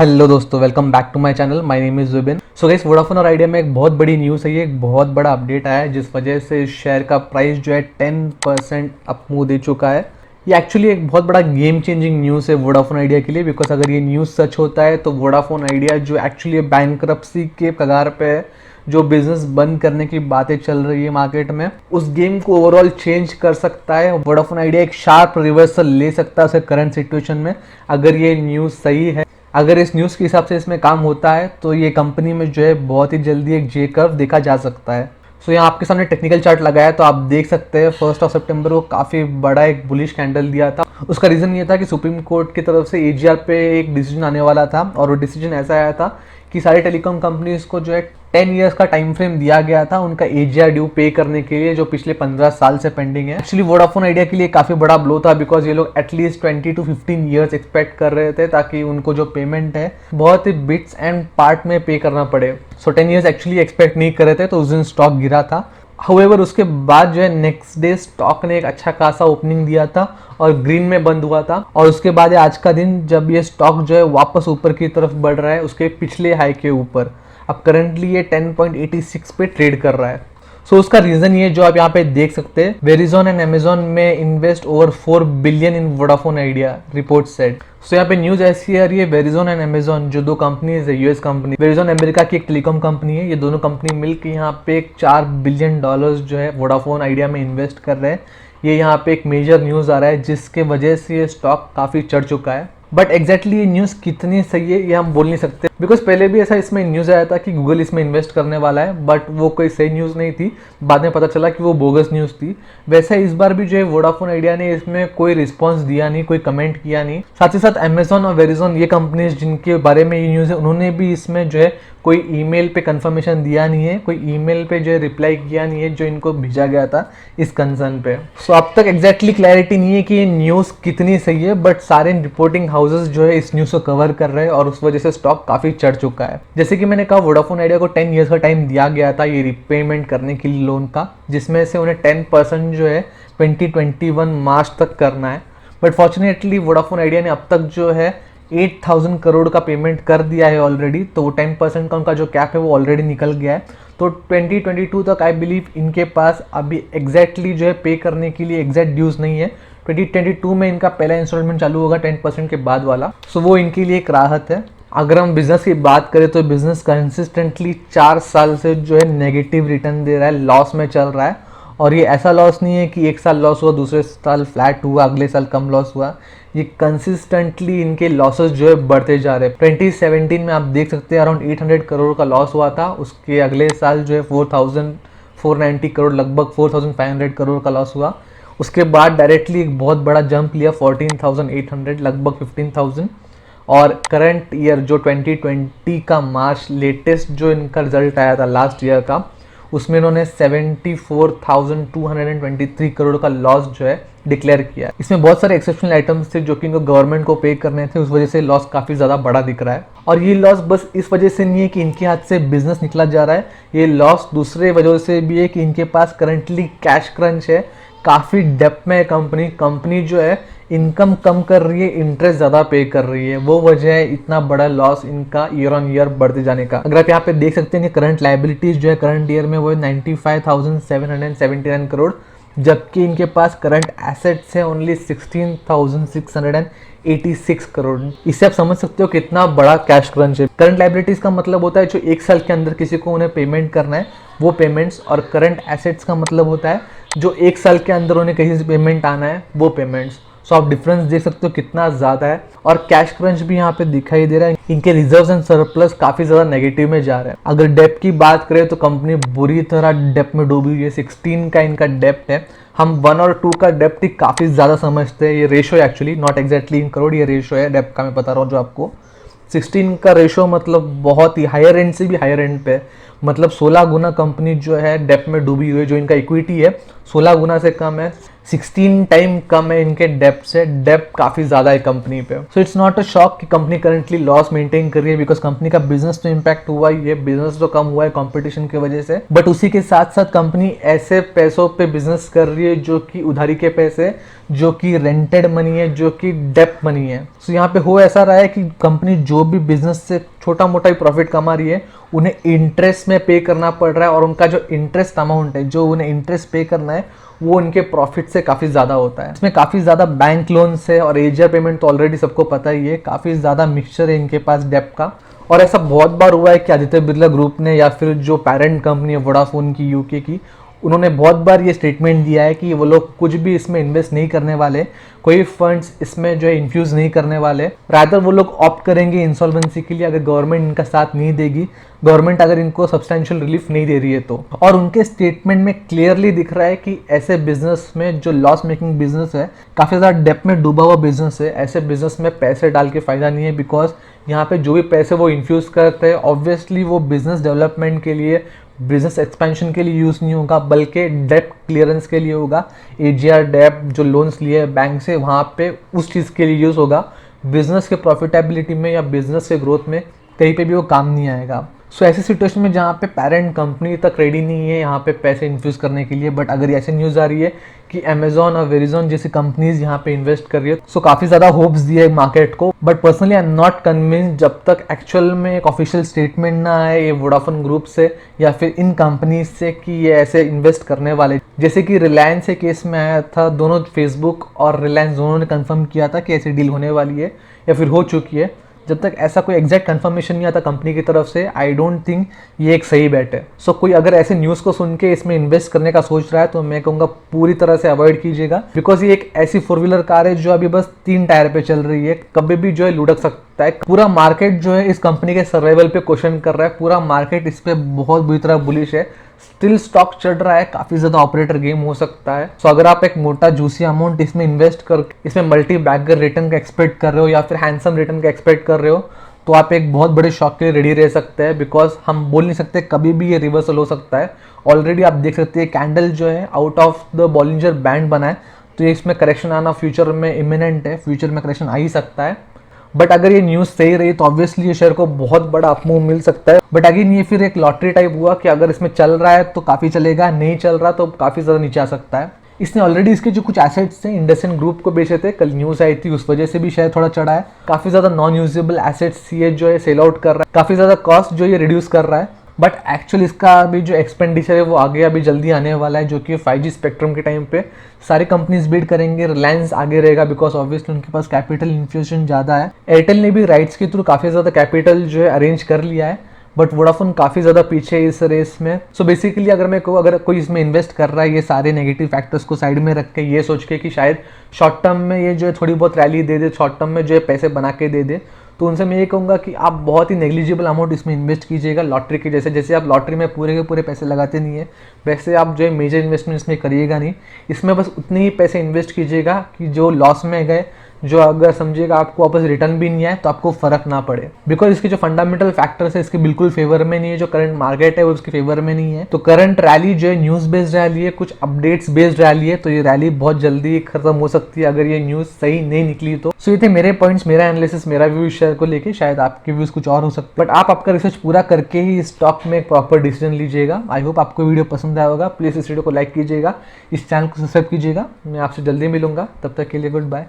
Hello दोस्तों, welcome back to my channel. My name is Zubin. So guys, Vodafone और Idea में एक बहुत बड़ी न्यूज़ है। ये एक बहुत बड़ा अपडेट आया है जिस वजह से शेयर का प्राइस जो है 10% अप मुँह दे चुका है। ये एक्चुअली एक बहुत बड़ा गेम चेंजिंग न्यूज़ है वोडाफोन आइडिया के लिए, बिकॉज अगर ये न्यूज़ सच होता है तो वोडाफोन आइडिया जो एक्चुअली बैंकरप्सी के कगार पे है, जो बिजनेस बंद करने की बातें चल रही है मार्केट में, उस गेम को ओवरऑल चेंज कर सकता है। वोडाफोन आइडिया एक शार्प रिवर्सल ले सकता है उसे करंट सिचुएशन में, अगर ये न्यूज़ सही है। अगर इस न्यूज़ के हिसाब से इसमें काम होता है तो ये कंपनी में जो है बहुत ही जल्दी एक जे कर्व देखा जा सकता है। सो यहाँ आपके सामने टेक्निकल चार्ट लगाया है तो आप देख सकते हैं 1 सितंबर को काफ़ी बड़ा एक बुलिश कैंडल दिया था। उसका रीज़न ये था कि सुप्रीम कोर्ट की तरफ से एजीआर पे एक डिसीजन आने वाला था, और वो डिसीजन ऐसा आया था कि सारी टेलीकॉम कंपनीज को जो है 10 ईयर्स का टाइम फ्रेम दिया गया था उनका एजीआर ड्यू पे करने के लिए, जो पिछले 15 साल से पेंडिंग है। एक्चुअली वोडाफोन आइडिया के लिए काफ़ी बड़ा ब्लो था, बिकॉज ये लोग एटलीस्ट 20 to 15 ईयर्स एक्सपेक्ट कर रहे थे ताकि उनको जो पेमेंट है बहुत ही बिट्स एंड पार्ट में पे करना पड़े। सो 10 ईयर्स एक्चुअली एक्सपेक्ट नहीं कर रहे थे, तो उस दिन स्टॉक गिरा था। हाउएवर उसके बाद जो है नेक्स्ट डे स्टॉक ने एक अच्छा खासा ओपनिंग दिया था और ग्रीन में बंद हुआ था, और उसके बाद आज का दिन जब ये स्टॉक जो है वापस ऊपर की तरफ बढ़ रहा है उसके पिछले हाई के ऊपर। अब करंटली ये 10.86 पे ट्रेड कर रहा है। सो उसका रीजन ये जो आप यहाँ पे देख सकते हैं, वेरिजॉन एंड अमेजॉन में invest over 4 billion in Vodafone Idea, report said. So यहाँ पे न्यूज ऐसी आ रही है, वेरिजॉन एंड अमेजॉन जो दो कंपनीज है, यूएस कंपनी, वेरिजॉन अमेरिका की एक टेलीकॉम कंपनी है, ये दोनों कंपनी मिलकर यहाँ पे एक $4 बिलियन जो है वोडाफोन आइडिया में इन्वेस्ट कर रहे हैं। ये यहाँ पे एक मेजर न्यूज़ आ रहा है जिसके वजह से ये स्टॉक काफ़ी चढ़ चुका है। बट एग्जैक्टली ये न्यूज़ कितनी सही है ये हम बोल नहीं सकते, बिकॉज पहले भी ऐसा इसमें न्यूज़ आया था कि गूगल इसमें इन्वेस्ट करने वाला है, बट वो कोई सही न्यूज़ नहीं थी। बाद में पता चला कि वो बोगस न्यूज़ थी। वैसे इस बार भी जो है वोडाफोन आइडिया ने इसमें कोई रिस्पॉन्स दिया नहीं, कोई कमेंट किया नहीं। साथ ही साथ अमेजॉन और वेरिजॉन ये कंपनीज जिनके बारे में ये न्यूज़ है, उन्होंने भी इसमें जो है कोई ईमेल पे कंफर्मेशन दिया नहीं है, कोई ईमेल पे जो है रिप्लाई किया नहीं है जो इनको भेजा गया था इस कंसर्न पे। सो अब तक एग्जैक्टली क्लैरिटी नहीं है कि ये न्यूज़ कितनी सही है, बट सारे रिपोर्टिंग हाउसेस जो है इस न्यूज़ को कवर कर रहे हैं और उस वजह से स्टॉक काफ़ी चढ़ चुका है। जैसे कि मैंने कहा, वोडाफोन आइडिया को 10 ईयर्स का टाइम दिया गया था ये रिपेमेंट करने के लिए लोन का, जिसमें से उन्हें 10% जो है 2021 मार्च तक करना है। बट फॉर्चुनेटली वोडाफोन आइडिया ने अब तक जो है 8,000 करोड़ का पेमेंट कर दिया है ऑलरेडी, तो 10% का उनका जो कैप है वो ऑलरेडी निकल गया है। तो 2022 तक आई बिलीव इनके पास अभी एग्जैक्टली जो है पे करने के लिए एग्जैक्ट ड्यूज नहीं है। 2022 में इनका पहला इंस्टॉलमेंट चालू होगा 10% के बाद वाला, सो वो इनके लिए एक राहत है। अगर हम बिजनेस की बात करें तो बिजनेस कंसिस्टेंटली 4 साल से जो है नेगेटिव रिटर्न दे रहा है, लॉस में चल रहा है। और ये ऐसा लॉस नहीं है कि एक साल लॉस हुआ, दूसरे साल फ्लैट हुआ, अगले साल कम लॉस हुआ। ये कंसिस्टेंटली इनके लॉसेस जो है बढ़ते जा रहे हैं। 2017 में आप देख सकते हैं अराउंड 800 करोड़ का लॉस हुआ था, उसके अगले साल जो है 4,490 करोड़, लगभग 4,500 करोड़ का लॉस हुआ। उसके बाद डायरेक्टली एक बहुत बड़ा जंप लिया 14,800, लगभग 15,000। और करंट ईयर जो 2020 का मार्च लेटेस्ट जो इनका रिजल्ट आया था लास्ट ईयर का, उसमें इन्होंने 74,223 करोड़ का लॉस जो है डिक्लेयर किया। इसमें बहुत सारे एक्सेप्शनल आइटम्स थे जो कि इनको गवर्नमेंट को पे करने थे, उस वजह से लॉस काफ़ी ज़्यादा बड़ा दिख रहा है। और ये लॉस बस इस वजह से नहीं है कि इनके हाथ से बिजनेस निकला जा रहा है, ये लॉस दूसरे वजह से भी है कि इनके पास करंटली कैश क्रंच है, काफ़ी डेप्थ में है कंपनी जो है इनकम कम कर रही है, इंटरेस्ट ज़्यादा पे कर रही है, वो वजह है इतना बड़ा लॉस इनका ईयर ऑन ईयर बढ़ते जाने का। अगर आप यहाँ पे देख सकते हैं कि करंट लाइबिलिटीज जो है करंट ईयर में वो है 95,779 करोड़, जबकि इनके पास करंट एसेट्स है ओनली 16,686 करोड़। इससे आप समझ सकते हो कितना बड़ा कैश क्रंच है। करंट लाइबिलिटीज का मतलब होता है जो एक साल के अंदर किसी को उन्हें पेमेंट करना है वो पेमेंट्स, और करंट एसेट्स का मतलब होता है जो एक साल के अंदर उन्हें कहीं से पेमेंट आना है वो पेमेंट्स। सो आप डिफरेंस देख सकते हो कितना ज़्यादा है। और कैश क्रंच भी यहाँ पे दिखाई दे रहा है, इनके रिजर्व्स एंड सरप्लस काफ़ी ज़्यादा नेगेटिव में जा रहा है। अगर डेप की बात करें तो कंपनी बुरी तरह डेप में डूबी हुई है, 16 का इनका डेप्ट है। हम 1 और 2 का डेप्ट ही काफ़ी ज़्यादा समझते हैं, ये रेशो है एक्चुअली, नॉट एग्जैक्टली इन करोड़, ये रेशो है डेप्ट का, मैं बता रहा हूँ जो आपको। 16 का रेशो मतलब बहुत ही हायर एंड से भी हायर एंड पे, मतलब 16 गुना कंपनी जो है डेप में डूबी हुई है। जो इनका इक्विटी है 16 गुना से कम है, 16 टाइम कम है इनके डेप्ट से। डेप्ट काफी ज्यादा है कंपनी पे। So it's not a shock कि कंपनी करंटली लॉस मेंटेन कर रही है, बिकॉज कंपनी का बिजनेस तो इम्पैक्ट हुआ ही है, बिजनेस तो कम हुआ है कंपटीशन की वजह से। बट उसी के साथ साथ कंपनी ऐसे पैसों पे बिजनेस कर रही है जो कि उधारी के पैसे, जो कि रेंटेड मनी है, जो कि डेप्ट मनी है। सो यहाँ पे हो ऐसा रहा है कि कंपनी जो भी बिजनेस से छोटा मोटा ही प्रॉफिट कमा रही है, उन्हें इंटरेस्ट में पे करना पड़ रहा है, और उनका जो इंटरेस्ट अमाउंट है, जो उन्हें इंटरेस्ट पे करना है, वो उनके प्रॉफिट से काफ़ी ज़्यादा होता है। इसमें काफ़ी ज़्यादा बैंक लोन्स है और एजियर पेमेंट तो ऑलरेडी सबको पता ही है। काफ़ी ज़्यादा मिक्सचर है इनके पास डेप्ट का। और ऐसा बहुत बार हुआ है कि आदित्य बिरला ग्रुप ने या फिर जो पेरेंट कंपनी है वोडाफोन की यूके की, उन्होंने बहुत बार ये स्टेटमेंट दिया है कि वो लोग कुछ भी इसमें इन्वेस्ट नहीं करने वाले, कोई फंड्स इसमें जो है इन्फ्यूज़ नहीं करने वाले। रादर वो लोग ऑप्ट करेंगे इंसॉल्वेंसी के लिए अगर गवर्नमेंट इनका साथ नहीं देगी, गवर्नमेंट अगर इनको सब्सटेंशियल रिलीफ नहीं दे रही है तो। और उनके स्टेटमेंट में क्लियरली दिख रहा है कि ऐसे बिजनेस में जो लॉस मेकिंग बिजनेस है, काफ़ी ज़्यादा डेप्थ में डूबा हुआ बिजनेस है, ऐसे बिजनेस में पैसे डाल के फ़ायदा नहीं है। बिकॉज यहाँ पे जो भी पैसे वो इन्फ्यूज़ करते हैं, ऑब्वियसली वो बिजनेस डेवलपमेंट के लिए, बिजनेस एक्सपेंशन के लिए यूज़ नहीं होगा, बल्कि डेप्ट क्लियरेंस के लिए होगा। एजीआर डेप्ट जो लोन्स लिए बैंक से, वहाँ पे उस चीज़ के लिए यूज़ होगा। बिजनेस के प्रॉफिटेबिलिटी में या बिजनेस के ग्रोथ में कहीं पे भी वो काम नहीं आएगा। सो ऐसी सिचुएशन में जहाँ पे पेरेंट कंपनी तक रेडी नहीं है यहाँ पे पैसे इन्फ्यूज़ करने के लिए, बट अगर ऐसे न्यूज़ आ रही है कि अमेजॉन और वेरिजॉन जैसी कंपनीज यहाँ पे इन्वेस्ट कर रही है, सो काफ़ी ज़्यादा होप्स दिए मार्केट को। But personally I am not convince जब तक एक्चुअल में एक ऑफिशियल स्टेटमेंट ना आए ये वोडाफोन ग्रुप से या फिर इन कंपनीज से कि ये ऐसे इन्वेस्ट करने वाले। जैसे कि रिलायंस के केस में आया था, दोनों फेसबुक और रिलायंस दोनों ने कंफर्म किया था कि ऐसी डील होने वाली है या फिर हो चुकी है। जब तक ऐसा कोई एग्जैक्ट कंफर्मेशन नहीं आता कंपनी की तरफ से, आई डोंट थिंक ये एक सही बैट है। सो कोई अगर ऐसे न्यूज़ को सुन के इसमें इन्वेस्ट करने का सोच रहा है तो मैं कहूँगा पूरी तरह से अवॉइड कीजिएगा। बिकॉज ये एक ऐसी 4 व्हीलर कार है जो अभी बस 3 टायर पे चल रही है, कभी भी जो है लुढ़क सकता है। पूरा मार्केट जो है इस कंपनी के सर्वाइवल पे क्वेश्चन कर रहा है, पूरा मार्केट इस पे बहुत बुरी तरह बुलिश है। स्टिल स्टॉक चढ़ रहा है, काफी ज्यादा ऑपरेटर गेम हो सकता है। सो अगर आप एक मोटा जूसी अमाउंट इसमें इन्वेस्ट कर इसमें मल्टी बैगर रिटर्न का एक्सपेक्ट कर रहे हो या फिर हैंडसम रिटर्न का एक्सपेक्ट कर रहे हो, तो आप एक बहुत बड़े शॉक के लिए रेडी रह सकते हैं। बिकॉज हम बोल नहीं सकते, कभी भी ये रिवर्सल हो सकता है। ऑलरेडी आप देख सकते हैं कैंडल जो है out of the Bollinger band बना है, तो ये इसमें करेक्शन आना फ्यूचर में इमिनेंट है, फ्यूचर में करेक्शन आ ही सकता है। बट अगर ये न्यूज़ सही रही तो ऑब्वियसली ये शेयर को बहुत बड़ा अपमूव मिल सकता है। बट अगेन ये फिर एक लॉटरी टाइप हुआ कि अगर इसमें चल रहा है तो काफ़ी चलेगा, नहीं चल रहा तो काफ़ी ज़्यादा नीचे आ सकता है। इसने ऑलरेडी इसके जो कुछ एसेट्स थे इंडसइंड ग्रुप को बेचे थे, कल न्यूज़ आई थी, उस वजह से भी शेयर थोड़ा चढ़ा है। काफ़ी ज़्यादा नॉन यूजेबल एसेट्स ये जो है सेल आउट कर रहा है, काफ़ी ज़्यादा कॉस्ट जो ये रिड्यूस कर रहा है। बट एक्चुअली इसका अभी जो एक्सपेंडिचर है वो आगे अभी जल्दी आने वाला है, जो कि 5G स्पेक्ट्रम के टाइम पे सारी कंपनीज बिड करेंगे। रिलायंस आगे रहेगा बिकॉज ऑब्वियसली उनके पास कैपिटल इन्फ्यूजन ज़्यादा है। एयरटेल ने भी राइट्स के थ्रू काफ़ी ज़्यादा कैपिटल जो है अरेंज कर लिया है, बट वोडाफोन काफ़ी ज़्यादा पीछे है इस रेस में। सो बेसिकली अगर मैं कहूँ, अगर कोई इसमें इन्वेस्ट कर रहा है ये सारे नेगेटिव फैक्टर्स को साइड में रख के, ये सोच के कि शायद शॉर्ट टर्म में ये जो है थोड़ी बहुत रैली दे दे, शॉर्ट टर्म में जो है पैसे बना के दे दे, तो उनसे मैं ये कहूँगा कि आप बहुत ही नेग्लिजिबल अमाउंट इसमें इन्वेस्ट कीजिएगा। लॉटरी के जैसे आप लॉटरी में पूरे के पूरे पैसे लगाते नहीं है, वैसे आप जो है मेजर इन्वेस्टमेंट इसमें करिएगा नहीं। इसमें बस उतने ही पैसे इन्वेस्ट कीजिएगा कि जो लॉस में गए, जो अगर समझिएगा आपको वापस रिटर्न भी नहीं आए तो आपको फर्क ना पड़े। बिकॉज इसके जो फंडामेंटल फैक्टर्स है इसके बिल्कुल फेवर में नहीं है, जो करंट मार्केट है वो उसके फेवर में नहीं है। तो करंट रैली जो है न्यूज़ बेस्ड रैली है, कुछ अपडेट्स बेस्ड रैली है, तो ये रैली बहुत जल्दी खत्म हो सकती है अगर ये न्यूज़ सही नहीं निकली तो। सो ये थे मेरे पॉइंट्स, मेरा एनालिसिस, मेरा व्यू इस शेयर को लेके। शायद आपके व्यूज कुछ और हो सकते हैं, बट आप आपका रिसर्च पूरा करके ही स्टॉक में एक प्रॉपर डिसीजन लीजिएगा। आई होप आपको वीडियो पसंद आया होगा। प्लीज़ इस वीडियो को लाइक कीजिएगा, इस चैनल को सब्सक्राइब कीजिएगा। मैं आपसे जल्दी मिलूंगा, तब तक के लिए गुड बाय।